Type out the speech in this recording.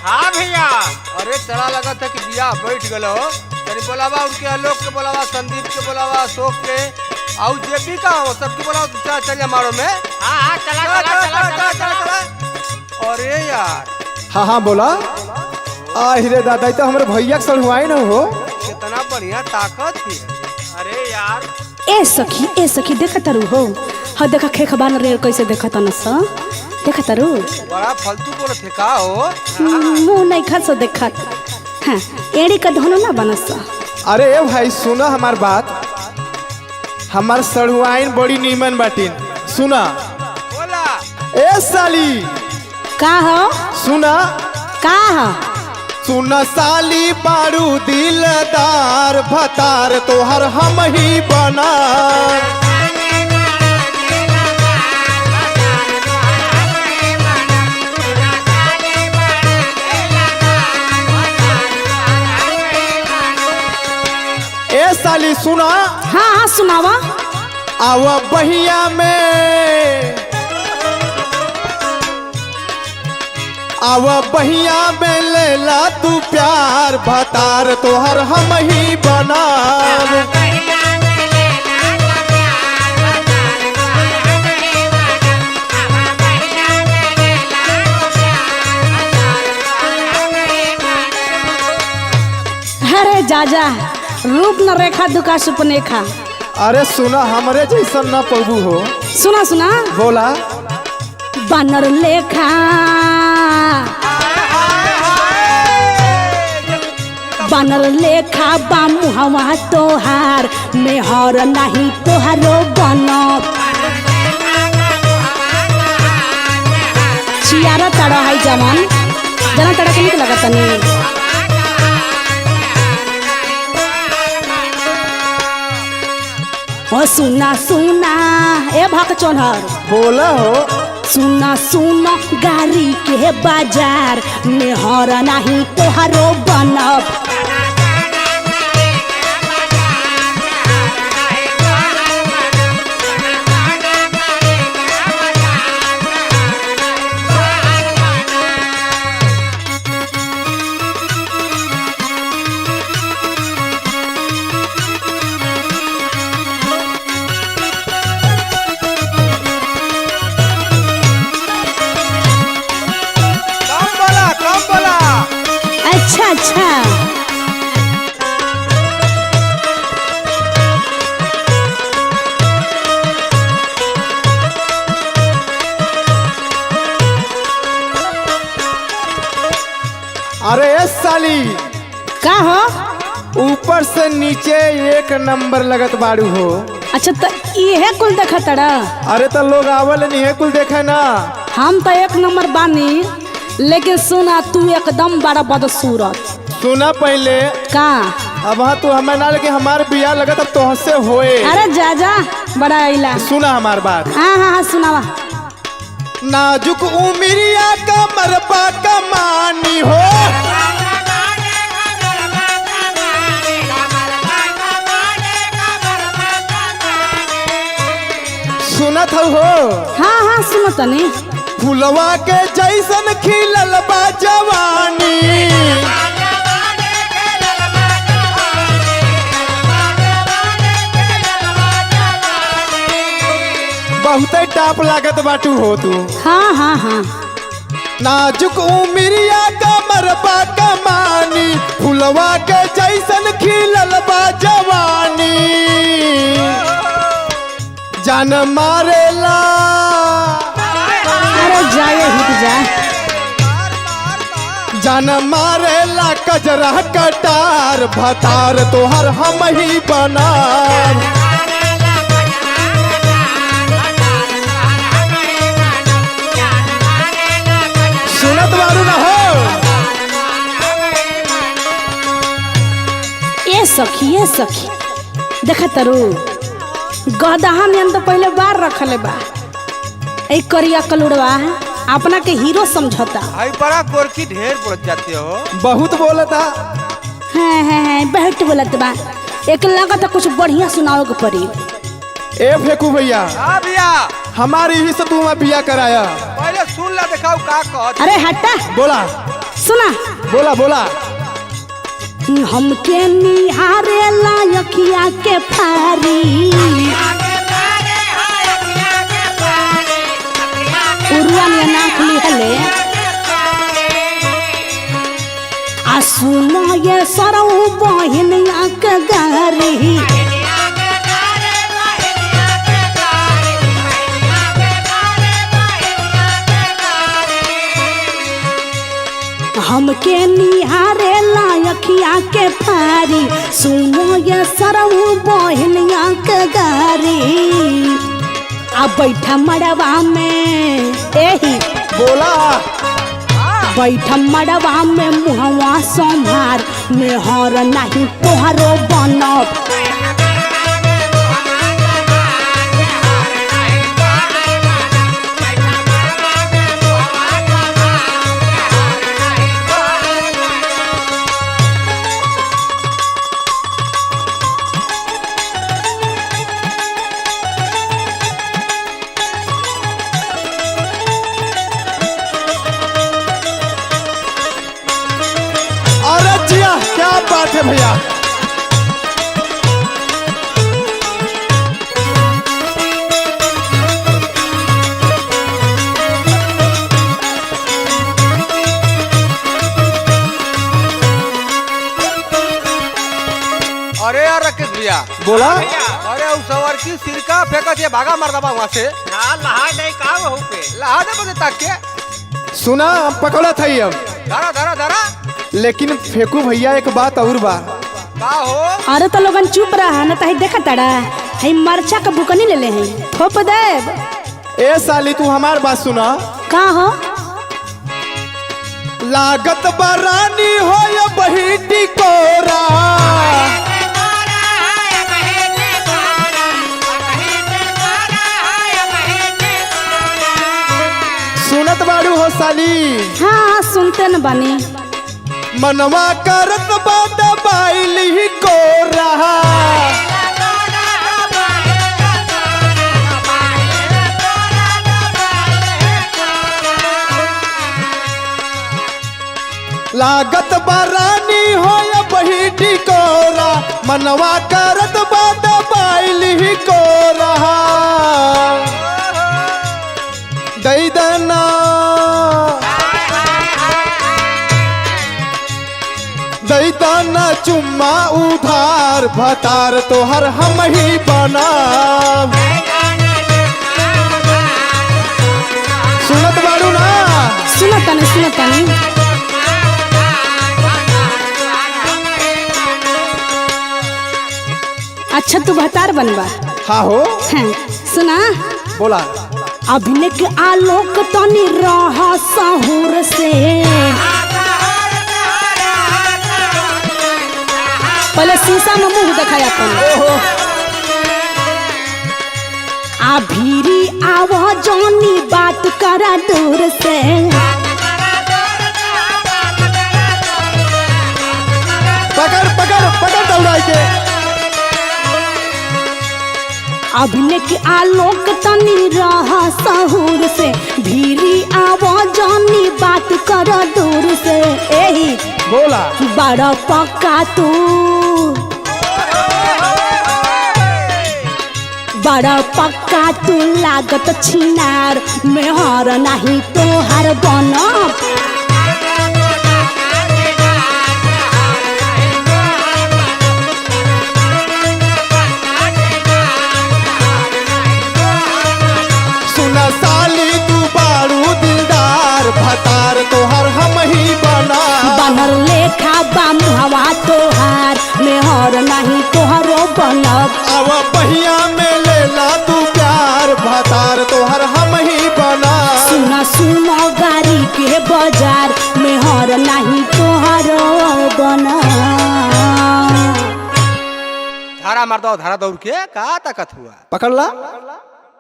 हाँ भैया। अरे चला लगा था कि बिया बैठ गलो तनी बोलावा उनके आलोक के बोलावा संदीप के बोलावा अशोक के और जे भी का हो सबके बोलावा चल हमारो में। हाँ चला। अरे यार हाँ हाँ बोला। हीरे दादा तो हमारे भैया के सड़ुआई न हो। कितना बढ़िया ताकत थी। अरे यार ए सखी देखा तारू हो। हाँ देखा खेखबान रे कैसे देखा ता नस देखा तारू। बड़ा फालतू बोले थे का हो। मुँह नहीं खा सो देखा। हाँ एड़ी का धनो ना बनस। अरे ए भाई सुना हमार बात। हमार सड़ुआइन बड़ी नीमन बाटिन सुना। बोला ए साली का हो सुना। का हो सुना साली बारू दिलदार भतार तोहर हम ही बना। ए साली सुना। हाँ सुनावा। आव बहिया में आव बहिया में लेला तू प्यार भतार तोहर हम ही बना। अरे जा रूप न रेखा दुखा सुपने खा। अरे सुना हमरे जैसन ना पबू हो। सुना बोला बानर लेखा बानर लेखा बामू हवा तोहार मेहर नहीं तोहारो बनब। चियारा तड़ा है जमन जना तड़ा के निक लगता नहीं। ओ सुना ए भाग चोनहर बोला हो। सुना गाड़ी के बाजार मेहर नहीं तोहारो बनब। कम बोला। अच्छा अरे ए साली का हो। ऊपर से नीचे एक नंबर लगत बाड़ू हो। अच्छा तो ये कुल देखा तड़ा। अरे तो लोग आवल नहीं है कुल देखे ना। हम तो एक नंबर बानी लेकिन सुना तू एकदम बड़ा बदसूरत। सुना पहले का अब हाँ तू हमें ना लेकिन हमार बिया लगत अब तोहसे होए। अरे जा बड़ा आइला। सुना हमार बात। हाँ सुनावा। नाजुक उमिरिया का मरबा कमानी हो। सुनत हो। हाँ सुनो तनी। फुलवा के जैसन खिलल बा जवानी। बहुत टाप लागत बाटू हो तू। हाँ नाजुक उमिरिया का मरबा कमानी फुलवा के जैसन खिलल बा जवानी। जान मारेला अरे जाए हिट जा। जान मारेला कजरा कटार भतार तोहर हम ही बना। सुनत बारू ना हो। ये सखी देखा तरू गदहा में तो पहले बार रखले बा। एक करिया कलुड़वा अपना के हीरो समझता। भाई बड़ा गोरखी ढेर पड़ जाते हो। बहुत बोलता। हाँ बहुत बोलत बा। एक लगता कुछ बढ़िया सुनाओ के पड़ी। ए फेकू भैया हाँ भैया हमारी ही से तू बिया कराया। पहले सुन ला दिखाओ का कहत। अरे हटा बोला सुना बोला बोला। हमके निहारे लायकिया के फारी उरुआ ने नाक लिहले आ सुनो ये सरौ बहिनिया के गारी हमके निहारे लायकिया के फारी सुनो ये सरौ बहिनिया के गारी आ बैठा मड़वा में एही बोला। बैठा मड़वा में मुहवा संभार मेहर नहीं तोहरो बनब अरे जिया क्या बात है भैया। अरे यार राकेश भैया, बोला। अरे उस सवार की सिरका फेंका दिया भागा मार दबा वहाँ से। ना लहा नहीं का हो पे लहा दे बजे तक के। सुना पकड़ा था ही अब, धरा धरा धरा। लेकिन फेंकू भैया एक बात और बा। का हो? अरे तो लोगन चुप रहा न तो देखा तड़ा है मरचा का बुकनी ले ले हैं थोप देब ए साली तू हमार बात सुना। का हो लागत बरानी हो या बहिटी कोरा सुनत बाड़ू हो साली। हाँ सुनते न बानी मनवा करत बात बाइली को रहा लागत बरानी हो या बहिटी कोरा मनवा करत बात बाइली को रहा दई देना दैताना चुम्मा उधार भतार तोहर हम ही बना। सुनत बाड़ू ना। सुनतानी अच्छा तू भतार बनबा। हाँ हो हैं सुना बोला। अभिनय के आलोक तनी रह सहूर से पहले शीशा में मुंह दिखाया अपन आ भीरी आवा जानी बात करा दूर से पकड़ पकड़ पकड़ दौड़ाई के अभिनय के आलोक तनी रह सहूर से भीरी आवा जानी बात करा दूर से एही बोला। बड़ा पक्का तू बड़ा पक्का तू लागत छिनार मेहर नहीं तोहर बनब सुना साली तू बाड़ू दिलदार भतार तोहर हम ही बना। बनर लेखा बाम हवा तोहार मेहर नहीं तोहरो बनब अब पहिया में लेला तू प्यार भतार तोहर हम ही बना। सुना सुनो गाड़ी के बाजार मेहर नहीं तोहरो बनब धारा मार दो धारा दौड़ के का ताकत हुआ। पकड़ ला।